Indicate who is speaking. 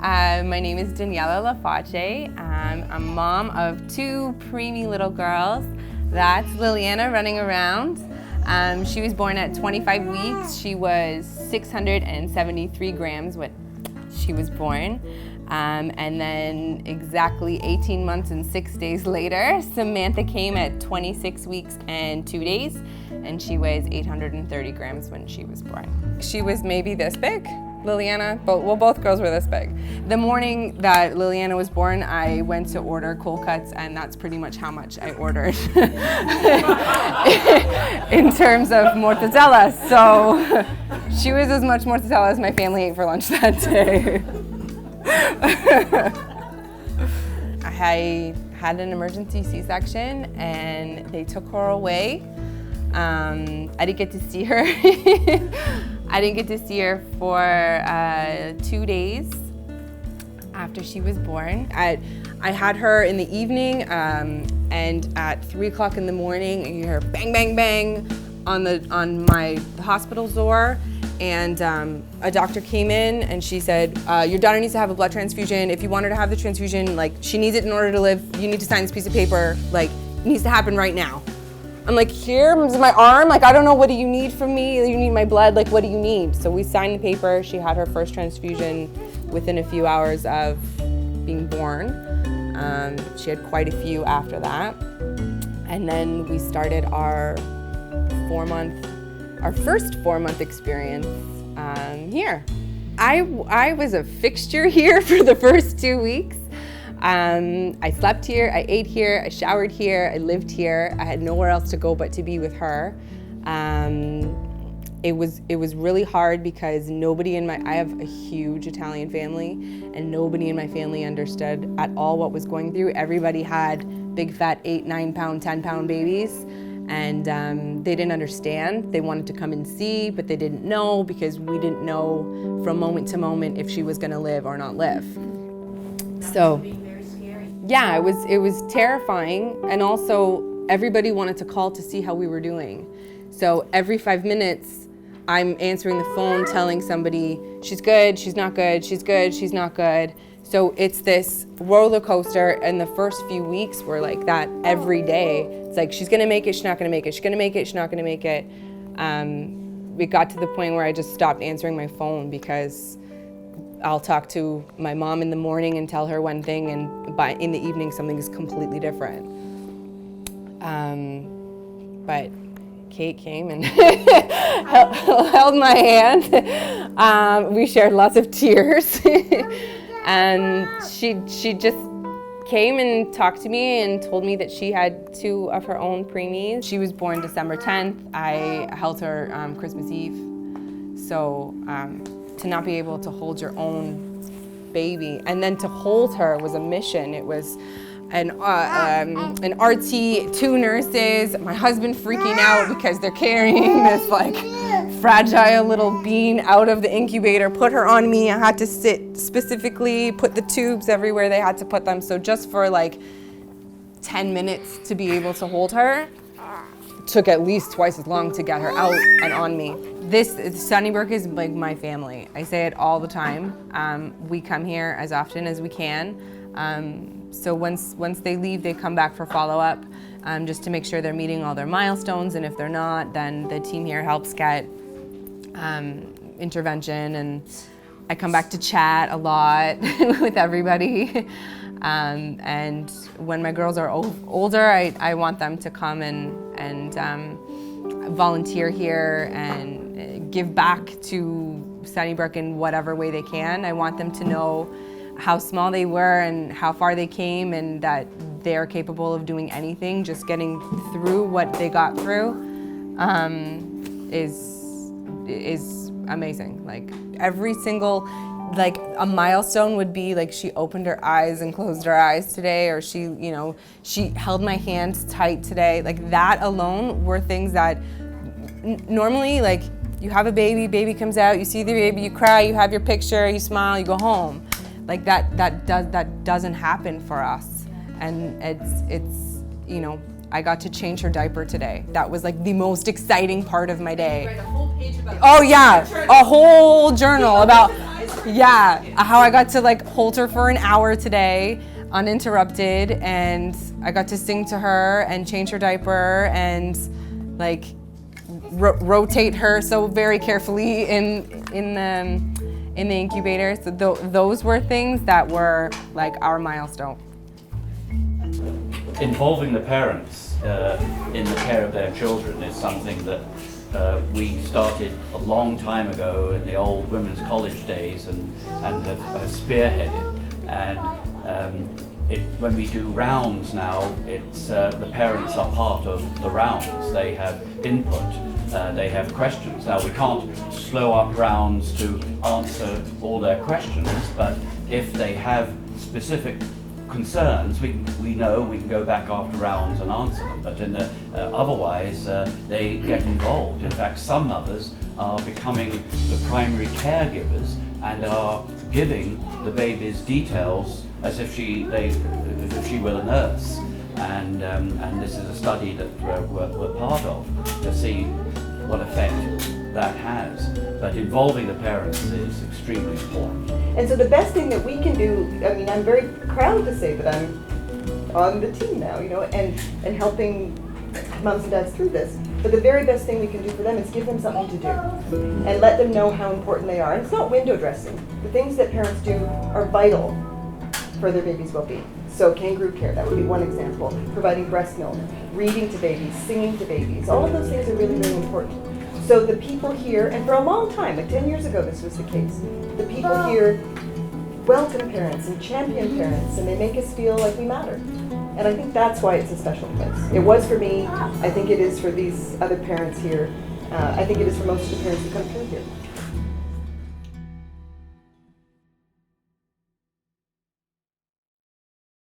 Speaker 1: My name is Daniela Laface. I'm a mom of two preemie little girls. That's Liliana running around. She was born at 25 weeks. She was 673 grams when she was born. And then exactly 18 months and 6 days later, Samantha came at 26 weeks and 2 days, and she was 830 grams when she was born. She was maybe this big. Liliana, both girls were this big. The morning that Liliana was born, I went to order cold cuts, and that's pretty much how much I ordered in terms of mortadella. So she was as much mortadella as my family ate for lunch that day. I had an emergency C-section, and they took her away. I didn't get to see her. I didn't get to see her for 2 days after she was born. I had her in the evening, and at 3 o'clock in the morning, you hear bang, bang, bang on my hospital's door. And a doctor came in and she said, your daughter needs to have a blood transfusion. If you want her to have the transfusion, like, she needs it in order to live, you need to sign this piece of paper. Like, it needs to happen right now. I'm like, here's my arm. Like, I don't know, what do you need from me? You need my blood, like, what do you need? So we signed the paper. She had her first transfusion within a few hours of being born. She had quite a few after that. And then we started our first 4-month experience here. I was a fixture here for the first 2 weeks. I slept here, I ate here, I showered here, I lived here. I had nowhere else to go but to be with her. It was really hard because I have a huge Italian family, and nobody in my family understood at all what was going through. Everybody had big fat 8, 9 pound, 10 pound babies. And they didn't understand. They wanted to come and see, but they didn't know because we didn't know from moment to moment if she was gonna live or not live. So, yeah, it was terrifying, and also everybody wanted to call to see how we were doing. So every 5 minutes, I'm answering the phone telling somebody, she's good, she's not good, she's good, she's not good. So it's this roller coaster, and the first few weeks were like that every day. It's like, she's gonna make it, she's not gonna make it, she's gonna make it, she's not gonna make it. It got to the point where I just stopped answering my phone because I'll talk to my mom in the morning and tell her one thing, and in the evening something is completely different. But Kate came and held my hand. We shared lots of tears. And she just came and talked to me and told me that she had 2 of her own preemies. She was born December 10th. I held her Christmas Eve. So to not be able to hold your own baby and then to hold her was a mission. It was an RT, 2 nurses, my husband freaking out because they're carrying this like fragile little bean out of the incubator, put her on me. I had to sit specifically, put the tubes everywhere they had to put them. So just for like 10 minutes to be able to hold her, took at least twice as long to get her out and on me. Sunnybrook is like my family. I say it all the time. We come here as often as we can. So once they leave, they come back for follow-up, just to make sure they're meeting all their milestones, and if they're not, then the team here helps get intervention, and I come back to chat a lot with everybody. And when my girls are older, I want them to come and volunteer here and give back to Sunnybrook in whatever way they can. I want them to know how small they were and how far they came, and that they're capable of doing anything. Just getting through what they got through is amazing. Like every single, like a milestone would be like she opened her eyes and closed her eyes today, or she held my hand tight today. Like that alone were things that normally, like, you have a baby comes out, you see the baby, you cry, you have your picture, you smile, you go home. Like that doesn't happen for us. And it's I got to change her diaper today. That was like the most exciting part of my day.
Speaker 2: Write a whole page about
Speaker 1: oh yeah, a whole journal about Yeah, how I got to like hold her for an hour today, uninterrupted, and I got to sing to her and change her diaper and like rotate her so very carefully in the incubator. So those were things that were like our milestone.
Speaker 2: Involving the parents in the care of their children is something that we started a long time ago in the old women's college days and have spearheaded. And when we do rounds now, it's the parents are part of the rounds. They have input, they have questions. Now we can't slow up rounds to answer all their questions, but if they have specific concerns, we know we can go back after rounds and answer them, but otherwise they get involved. In fact, some mothers are becoming the primary caregivers and are giving the baby's details as if she were a nurse. And this is a study that we're part of to see what effect that has. But involving the parents is extremely important.
Speaker 3: And so the best thing that we can do, I mean, I'm very proud to say that I'm on the team now, you know, and helping moms and dads through this. But the very best thing we can do for them is give them something to do and let them know how important they are. And it's not window dressing. The things that parents do are vital for their baby's well-being. So kangaroo care, that would be one example. Providing breast milk, reading to babies, singing to babies. All of those things are really, really important. So the people here, and for a long time, like 10 years ago this was the case, the people here welcome parents and champion parents, and they make us feel like we matter. And I think that's why it's a special place. It was for me, I think it is for these other parents here, I think it is for most of the parents who come through here.